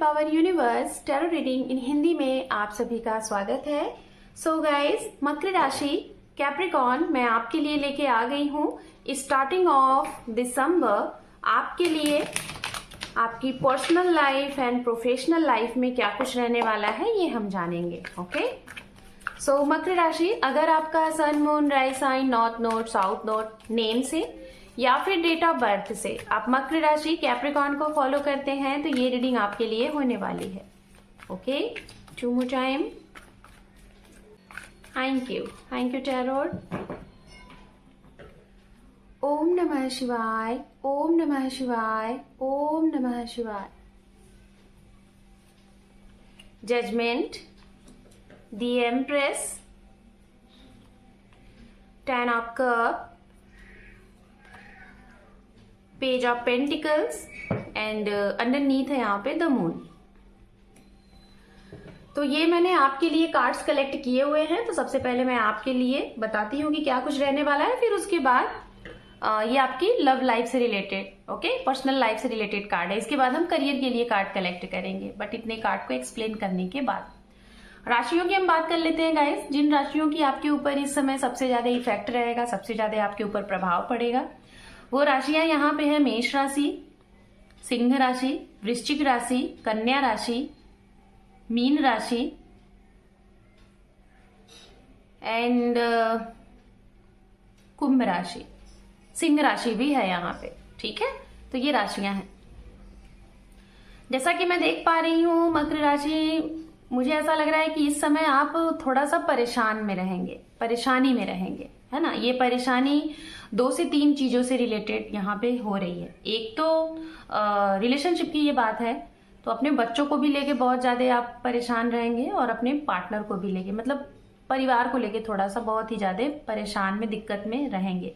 Power universe tarot reading in Hindi में आप सभी का स्वागत है। सो गाइस, मकर राशि कैप्रिकॉर्न मैं आपके लिए लेके आ गई हूँ स्टार्टिंग ऑफ दिसंबर। आपके लिए आपकी personal life and professional life में क्या कुछ रहने वाला है ये हम जानेंगे। ओके, सो मकर राशि, अगर आपका sun moon rise sign north node south node name से या फिर डेट ऑफ बर्थ से आप मकर राशि कैप्रिकॉर्न को फॉलो करते हैं तो ये रीडिंग आपके लिए होने वाली है। Okay, 2 more time. Thank you tarot. ओम नमः शिवाय, ओम नमः शिवाय, ओम नमः शिवाय। Judgment, the empress, 10 of cup, page of pentacles and underneath है यहाँ पे द मून। तो ये मैंने आपके लिए कार्ड्स कलेक्ट किए हुए हैं। तो सबसे पहले मैं आपके लिए बताती हूँ कि क्या कुछ रहने वाला है, फिर उसके बाद ये आपकी लव लाइफ से रिलेटेड, ओके, पर्सनल लाइफ से रिलेटेड कार्ड है। इसके बाद हम करियर के लिए कार्ड कलेक्ट करेंगे, बट इतने कार्ड को एक्सप्लेन करने के बाद राशियों की हम बात कर लेते हैं गाइस। जिन राशियों की आपके ऊपर इस समय सबसे ज्यादा इफेक्ट रहेगा, सबसे ज्यादा आपके ऊपर प्रभाव पड़ेगा, वो राशियां यहाँ पे है मेष राशि, सिंह राशि, वृश्चिक राशि, कन्या राशि, मीन राशि एंड कुंभ राशि। सिंह राशि भी है यहाँ पे, ठीक है। तो ये राशियां हैं। जैसा कि मैं देख पा रही हूं मकर राशि, मुझे ऐसा लग रहा है कि इस समय आप थोड़ा सा परेशान में रहेंगे, परेशानी में रहेंगे, है ना। ये परेशानी 2 से 3 चीजों से रिलेटेड यहाँ पे हो रही है। एक तो रिलेशनशिप की ये बात है, तो अपने बच्चों को भी लेके बहुत ज्यादा आप परेशान रहेंगे और अपने पार्टनर को भी लेके, मतलब परिवार को लेके थोड़ा सा बहुत ही ज्यादा परेशान में, दिक्कत में रहेंगे।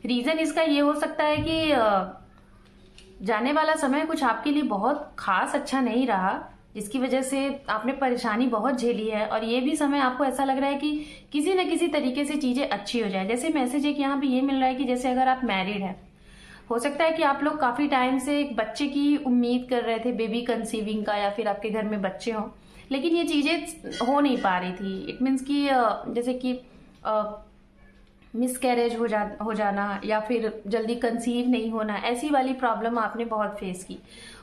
रीजन इसका ये हो सकता है कि जाने वाला समय कुछ आपके लिए बहुत खास अच्छा नहीं रहा, जिसकी वजह से आपने परेशानी बहुत झेली है। और ये भी समय आपको ऐसा लग रहा है कि किसी न किसी तरीके से चीजें अच्छी हो जाए। जैसे मैसेज एक यहाँ पे ये मिल रहा है कि जैसे अगर आप मैरिड हैं, हो सकता है कि आप लोग काफी टाइम से एक बच्चे की उम्मीद कर रहे थे, बेबी कंसीविंग का, या फिर आपके घर में बच्चे हों, लेकिन ये चीजें हो नहीं पा रही थी। इट मीन्स कि जैसे कि मिसकैरेज हो जाना या फिर जल्दी कंसीव नहीं होना, ऐसी वाली प्रॉब्लम आपने बहुत फेस की।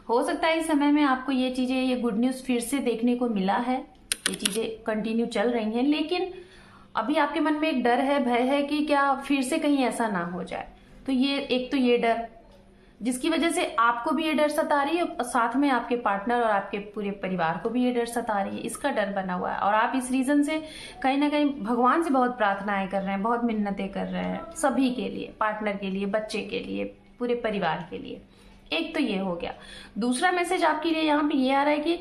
हो सकता है इस समय में आपको ये चीजें, ये गुड न्यूज फिर से देखने को मिला है, ये चीजें कंटिन्यू चल रही हैं, लेकिन अभी आपके मन में एक डर है, भय है कि क्या फिर से कहीं ऐसा ना हो जाए। तो ये एक तो ये डर, जिसकी वजह से आपको भी ये डर सता रही है, साथ में आपके पार्टनर और आपके पूरे परिवार को भी ये डर सता रही है, इसका डर बना हुआ है। और आप इस रीजन से कहीं ना कहीं भगवान से बहुत प्रार्थनाएं कर रहे हैं, बहुत मिन्नतें कर रहे हैं, सभी के लिए, पार्टनर के लिए, बच्चे के लिए, पूरे परिवार के लिए। एक तो ये हो गया। दूसरा मैसेज आपके लिए यहाँ पे ये आ रहा है कि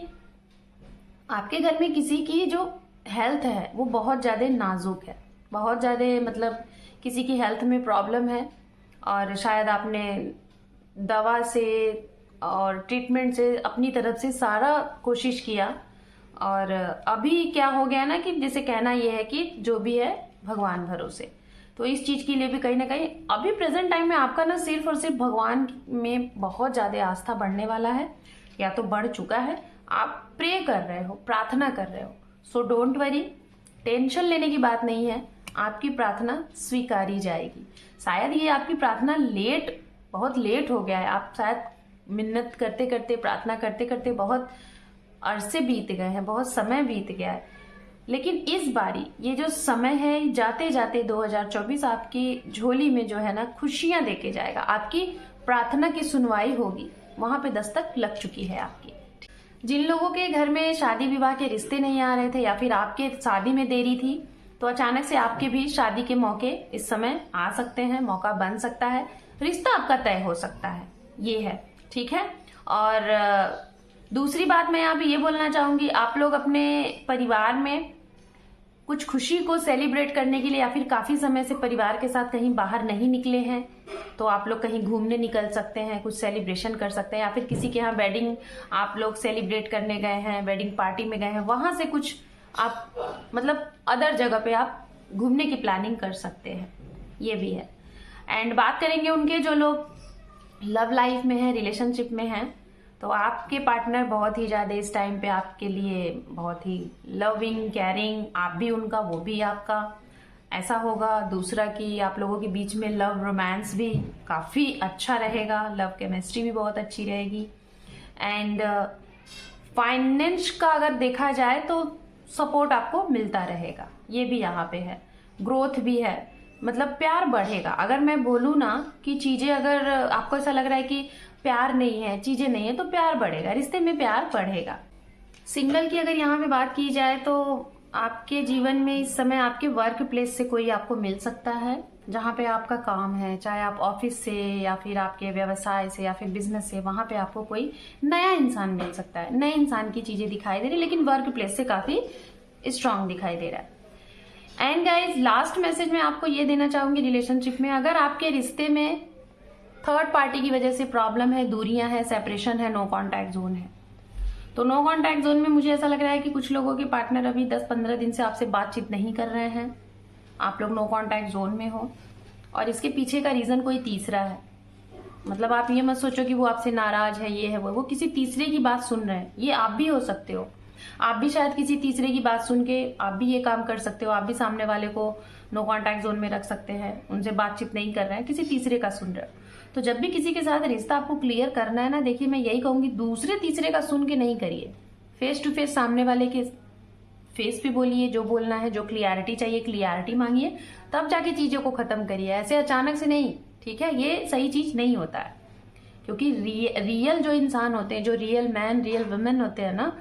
आपके घर में किसी की जो हेल्थ है वो बहुत ज्यादा नाजुक है, बहुत ज्यादा, मतलब किसी की हेल्थ में प्रॉब्लम है और शायद आपने दवा से और ट्रीटमेंट से अपनी तरफ से सारा कोशिश किया, और अभी क्या हो गया ना कि जैसे कहना यह है कि जो भी है भगवान भरोसे। तो इस चीज के लिए भी कहीं ना कहीं अभी प्रेजेंट टाइम में आपका ना सिर्फ और सिर्फ भगवान में बहुत ज्यादा आस्था बढ़ने वाला है, या तो बढ़ चुका है। आप प्रे कर रहे हो, प्रार्थना कर रहे हो। सो डोंट वरी, टेंशन लेने की बात नहीं है, आपकी प्रार्थना स्वीकारी जाएगी। शायद ये आपकी प्रार्थना बहुत लेट हो गया है, आप शायद मिन्नत करते करते, प्रार्थना करते करते बहुत अरसे बीत गए हैं, बहुत समय बीत गया है। लेकिन इस बारी ये जो समय है, जाते जाते 2024 आपकी झोली में जो है ना खुशियां देके जाएगा। आपकी प्रार्थना की सुनवाई होगी, वहां पे दस्तक लग चुकी है आपकी। जिन लोगों के घर में शादी विवाह के रिश्ते नहीं आ रहे थे, या फिर आपके शादी में देरी थी, तो अचानक से आपके भी शादी के मौके इस समय आ सकते हैं, मौका बन सकता है, रिश्ता आपका तय हो सकता है, ये है, ठीक है। और दूसरी बात मैं यहाँ पे ये बोलना चाहूंगी, आप लोग अपने परिवार में कुछ खुशी को सेलिब्रेट करने के लिए, या फिर काफी समय से परिवार के साथ कहीं बाहर नहीं निकले हैं, तो आप लोग कहीं घूमने निकल सकते हैं, कुछ सेलिब्रेशन कर सकते हैं, या फिर किसी के यहाँ वेडिंग आप लोग सेलिब्रेट करने गए हैं, वेडिंग पार्टी में गए हैं, वहां से कुछ आप मतलब अदर जगह पे आप घूमने की प्लानिंग कर सकते हैं, ये भी है। एंड बात करेंगे उनके जो लोग लव लाइफ में है, रिलेशनशिप में है, तो आपके पार्टनर बहुत ही ज़्यादा इस टाइम पे आपके लिए बहुत ही लविंग, केयरिंग, आप भी उनका, वो भी आपका, ऐसा होगा। दूसरा कि आप लोगों के बीच में लव रोमांस भी काफ़ी अच्छा रहेगा, लव केमिस्ट्री भी बहुत अच्छी रहेगी। एंड फाइनेंस का अगर देखा जाए तो सपोर्ट आपको मिलता रहेगा, ये भी यहाँ पे है। ग्रोथ भी है, मतलब प्यार बढ़ेगा। अगर मैं बोलूँ ना कि चीज़ें, अगर आपको ऐसा लग रहा है कि प्यार नहीं है, चीज़ें नहीं है, तो प्यार बढ़ेगा, रिश्ते में प्यार बढ़ेगा। सिंगल की अगर यहाँ पे बात की जाए तो आपके जीवन में इस समय आपके वर्क प्लेस से कोई आपको मिल सकता है, जहाँ पे आपका काम है, चाहे आप ऑफिस से या फिर आपके व्यवसाय से या फिर बिजनेस से, वहाँ पे आपको कोई नया इंसान मिल सकता है। नए इंसान की चीज़ें दिखाई दे रही, लेकिन वर्क प्लेस से काफ़ी स्ट्रांग दिखाई दे रहा है। एंड गाइज, लास्ट मैसेज मैं आपको ये देना चाहूंगी रिलेशनशिप में, अगर आपके रिश्ते में थर्ड पार्टी की वजह से प्रॉब्लम है, दूरियां हैं, सेपरेशन है, नो कॉन्टैक्ट जोन है, तो नो कॉन्टैक्ट जोन में मुझे ऐसा लग रहा है कि कुछ लोगों के पार्टनर अभी 10-15 दिन से आपसे बातचीत नहीं कर रहे हैं, आप लोग नो कॉन्टैक्ट जोन में हो। और इसके पीछे का रीजन कोई तीसरा है, मतलब आप ये मत सोचो कि वो आपसे नाराज है, ये है वो किसी तीसरे की बात सुन रहे हैं। ये आप भी हो सकते हो, आप भी शायद किसी तीसरे की बात सुन के आप भी ये काम कर सकते हो, आप भी सामने वाले को नो कॉन्टैक्ट जोन में रख सकते हैं, उनसे बातचीत नहीं कर रहे हैं, किसी तीसरे का सुन रहे हो। तो जब भी किसी के साथ रिश्ता आपको क्लियर करना है ना, देखिए मैं यही कहूंगी, दूसरे तीसरे का सुन के नहीं करिए, फेस टू फेस सामने वाले के फेस पे बोलिए, जो बोलना है, जो क्लियरिटी चाहिए क्लियरिटी मांगिए, तब जाके चीजों को खत्म करिए, ऐसे अचानक से नहीं, ठीक है? ये सही चीज नहीं होता है, क्योंकि रियल जो इंसान होते हैं, जो रियल मैन रियल वुमेन होते हैं ना,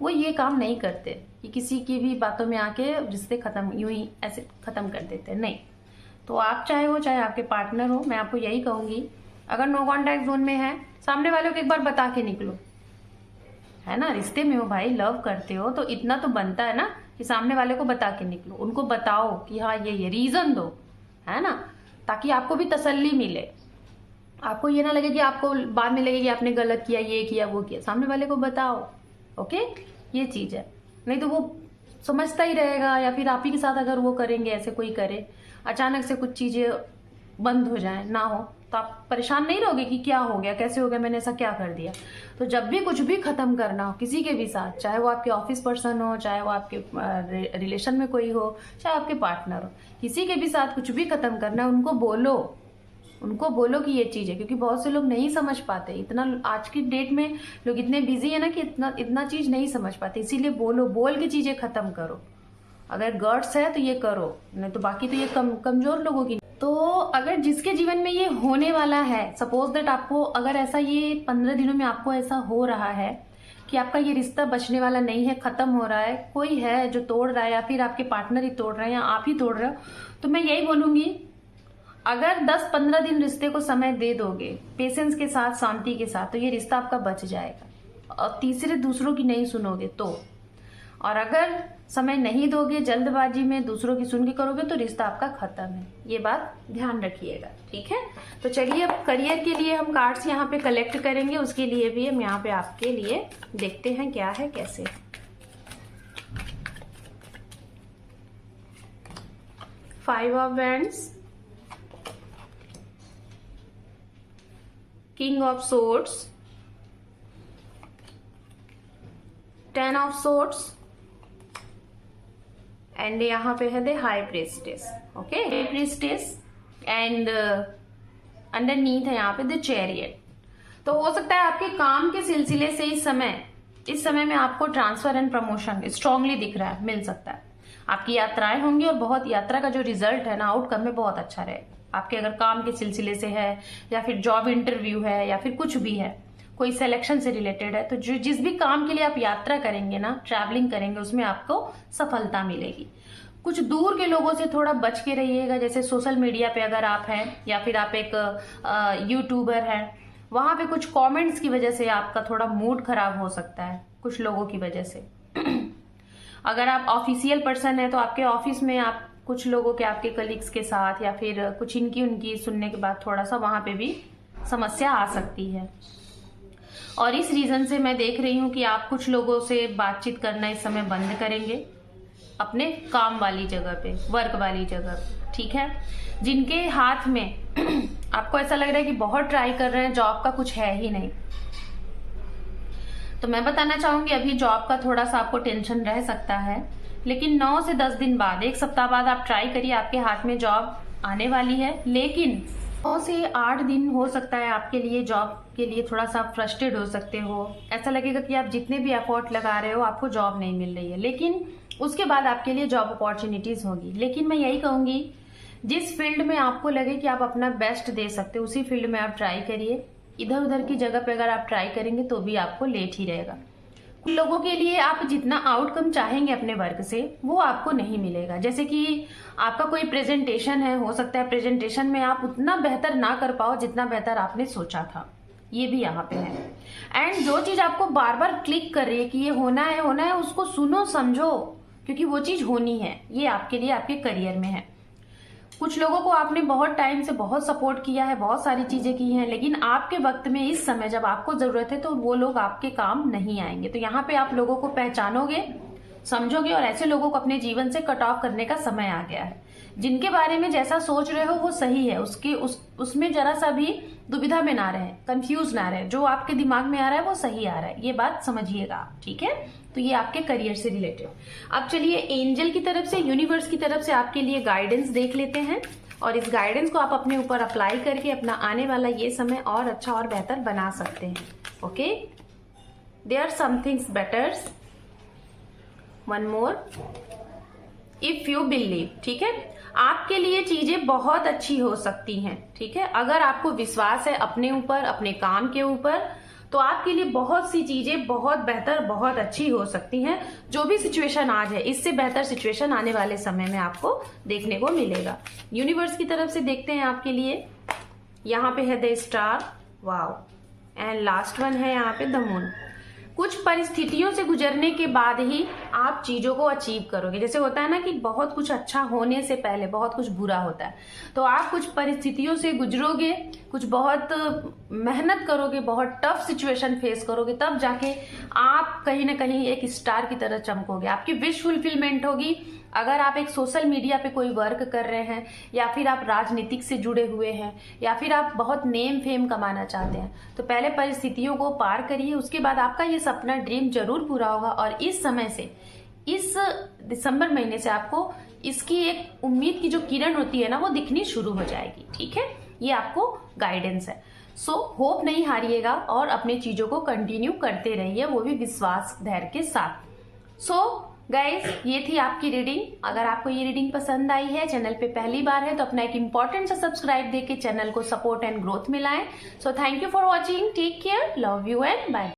वो ये काम नहीं करते कि किसी की भी बातों में आके रिश्ते खत्म यूं ही ऐसे खत्म कर देते हैं, नहीं। तो आप चाहे हो, चाहे आपके पार्टनर हो, मैं आपको यही कहूंगी, अगर नो कॉन्टैक्ट जोन में है, सामने वालों को एक बार बता के निकलो, है ना? रिश्ते में हो भाई, लव करते हो, तो इतना तो बनता है ना कि सामने वाले को बता के निकलो, उनको बताओ कि हाँ ये रीजन दो, है ना, ताकि आपको भी तसल्ली मिले, आपको ये ना लगे कि आपको बाद में लगे कि आपने गलत किया, ये किया, वो किया। सामने वाले को बताओ, ओके, ये चीज है। नहीं तो वो समझता ही रहेगा, या फिर आप ही के साथ अगर वो करेंगे, ऐसे कोई करे, अचानक से कुछ चीजें बंद हो जाए, ना हो, तो आप परेशान नहीं रहोगे कि क्या हो गया, कैसे हो गया, मैंने ऐसा क्या कर दिया। तो जब भी कुछ भी खत्म करना हो किसी के भी साथ, चाहे वो आपके ऑफिस पर्सन हो, चाहे वो आपके रिलेशन में कोई हो, चाहे आपके पार्टनर हो, किसी के भी साथ कुछ भी खत्म करना है, उनको बोलो कि ये चीज है, क्योंकि बहुत से लोग नहीं समझ पाते, इतना आज की डेट में लोग इतने बिजी है ना कि इतना चीज नहीं समझ पाते। इसीलिए बोल के चीजें खत्म करो, अगर गट्स है तो ये करो, नहीं तो बाकी तो ये कमजोर लोगों की। तो अगर जिसके जीवन में ये होने वाला है, सपोज दैट आपको अगर ऐसा ये 15 दिनों में आपको ऐसा हो रहा है कि आपका ये रिश्ता बचने वाला नहीं है, खत्म हो रहा है, कोई है जो तोड़ रहा है, या फिर आपके पार्टनर ही तोड़ रहे हैं, या आप ही तोड़ रहे हो, तो मैं यही बोलूंगी, अगर 10-15 दिन रिश्ते को समय दे दोगे, पेशेंस के साथ, शांति के साथ, तो ये रिश्ता आपका बच जाएगा। और तीसरे दूसरों की नहीं सुनोगे तो, और अगर समय नहीं दोगे, जल्दबाजी में दूसरों की सुन के करोगे, तो रिश्ता आपका खत्म है। ये बात ध्यान रखिएगा, ठीक है? तो चलिए, अब करियर के लिए हम कार्ड्स यहाँ पे कलेक्ट करेंगे, उसके लिए भी हम यहाँ पे आपके लिए देखते हैं क्या है, कैसे। Five of wands, king of swords, 10 of swords, and यहाँ पे है the high priestess, okay, high priestess, and underneath है यहाँ पे द चैरियट। तो हो सकता है आपके काम के सिलसिले से इस समय में आपको ट्रांसफर एंड प्रमोशन स्ट्रांगली दिख रहा है, मिल सकता है। आपकी यात्राएं होंगी, और बहुत यात्रा का जो रिजल्ट है ना, आउटकम में बहुत अच्छा रहेगा। आपके अगर काम के सिलसिले से है, या फिर जॉब इंटरव्यू है, या फिर कुछ भी है, कोई सिलेक्शन से रिलेटेड है, तो जिस भी काम के लिए आप यात्रा करेंगे ना, ट्रैवलिंग करेंगे, उसमें आपको सफलता मिलेगी। कुछ दूर के लोगों से थोड़ा बच के रहिएगा, जैसे सोशल मीडिया पे अगर आप हैं, या फिर आप एक यूट्यूबर हैं, वहां पे कुछ कमेंट्स की वजह से आपका थोड़ा मूड खराब हो सकता है, कुछ लोगों की वजह से। अगर आप ऑफिशियल पर्सन है, तो आपके ऑफिस में आप कुछ लोगों के, आपके कलीग्स के साथ, या फिर कुछ उनकी सुनने के बाद थोड़ा सा वहां पे भी समस्या आ सकती है। और इस रीजन से मैं देख रही हूं कि आप कुछ लोगों से बातचीत करना इस समय बंद करेंगे, अपने काम वाली जगह पे, वर्क वाली जगह, ठीक है? जिनके हाथ में आपको ऐसा लग रहा है कि बहुत ट्राई कर रहे हैं, जॉब का कुछ है ही नहीं, तो मैं बताना चाहूंगी अभी जॉब का थोड़ा सा आपको टेंशन रह सकता है, लेकिन 9 से 10 दिन बाद, 1 सप्ताह बाद आप ट्राई करिए, आपके हाथ में जॉब आने वाली है। लेकिन 9 से 8 दिन हो सकता है आपके लिए जॉब के लिए थोड़ा सा फ्रस्ट्रेट हो सकते हो, ऐसा लगेगा कि आप जितने भी एफर्ट लगा रहे हो आपको जॉब नहीं मिल रही है, लेकिन उसके बाद आपके लिए जॉब अपॉर्चुनिटीज होगी। लेकिन मैं यही कहूंगी, जिस फील्ड में आपको लगे कि आप अपना बेस्ट दे सकते हो उसी फील्ड में आप ट्राई करिए। इधर उधर की जगह पे अगर आप ट्राई करेंगे तो भी आपको लेट ही रहेगा। कुछ लोगों के लिए आप जितना आउटकम चाहेंगे अपने वर्क से वो आपको नहीं मिलेगा। जैसे कि आपका कोई प्रेजेंटेशन है, हो सकता है प्रेजेंटेशन में आप उतना बेहतर ना कर पाओ जितना बेहतर आपने सोचा था, ये भी यहाँ पे है। एंड जो चीज आपको बार बार क्लिक कर रही है कि ये होना है, उसको सुनो समझो, क्योंकि वो चीज होनी है। ये आपके लिए आपके करियर में है। कुछ लोगों को आपने बहुत टाइम से बहुत सपोर्ट किया है, बहुत सारी चीजें की हैं, लेकिन आपके वक्त में इस समय जब आपको जरूरत है तो वो लोग आपके काम नहीं आएंगे। तो यहाँ पे आप लोगों को पहचानोगे, समझोगे और ऐसे लोगों को अपने जीवन से कट ऑफ करने का समय आ गया है। जिनके बारे में जैसा सोच रहे हो वो सही है, उसमें जरा सा भी दुविधा में ना रहे, कंफ्यूज ना रहे। जो आपके दिमाग में आ रहा है वो सही आ रहा है, ये बात समझिएगा आप, ठीक है। तो ये आपके करियर से रिलेटेड। अब चलिए एंजल की तरफ से, यूनिवर्स की तरफ से आपके लिए गाइडेंस देख लेते हैं, और इस गाइडेंस को आप अपने ऊपर अप्लाई करके अपना आने वाला ये समय और अच्छा और बेहतर बना सकते हैं। Okay, there are some things better, one more, if you believe. ठीक है, आपके लिए चीजें बहुत अच्छी हो सकती हैं। ठीक है, अगर आपको विश्वास है अपने ऊपर, अपने काम के ऊपर, तो आपके लिए बहुत सी चीजें बहुत बेहतर, बहुत अच्छी हो सकती हैं। जो भी सिचुएशन आज है, इससे बेहतर सिचुएशन आने वाले समय में आपको देखने को मिलेगा। यूनिवर्स की तरफ से देखते हैं आपके लिए। यहाँ पे है the star, wow, and last one है यहाँ पे द मून। कुछ परिस्थितियों से गुजरने के बाद ही आप चीजों को अचीव करोगे। जैसे होता है ना कि बहुत कुछ अच्छा होने से पहले बहुत कुछ बुरा होता है, तो आप कुछ परिस्थितियों से गुजरोगे, कुछ बहुत मेहनत करोगे, बहुत टफ सिचुएशन फेस करोगे, तब जाके आप कहीं ना कहीं एक स्टार की तरह चमकोगे। आपकी विश फुलफिलमेंट होगी। अगर आप एक सोशल मीडिया पे कोई वर्क कर रहे हैं, या फिर आप राजनीतिक से जुड़े हुए हैं, या फिर आप बहुत नेम फेम कमाना चाहते हैं, तो पहले परिस्थितियों को पार करिए, उसके बाद आपका ये सपना, ड्रीम जरूर पूरा होगा। और इस समय से, इस दिसंबर महीने से आपको इसकी एक उम्मीद की जो किरण होती है ना, वो दिखनी शुरू हो जाएगी। ठीक है, ये आपको गाइडेंस है। सो होप नहीं हारिएगा और अपने चीजों को कंटिन्यू करते रहिए, वो भी विश्वास, धैर्य के साथ। सो गाइज, ये थी आपकी रीडिंग। अगर आपको ये रीडिंग पसंद आई है, चैनल पे पहली बार है, तो अपना एक इंपॉर्टेंट सा सब्सक्राइब देके चैनल को सपोर्ट एंड ग्रोथ में लाएं। So thank you for watching, take care, love you and bye.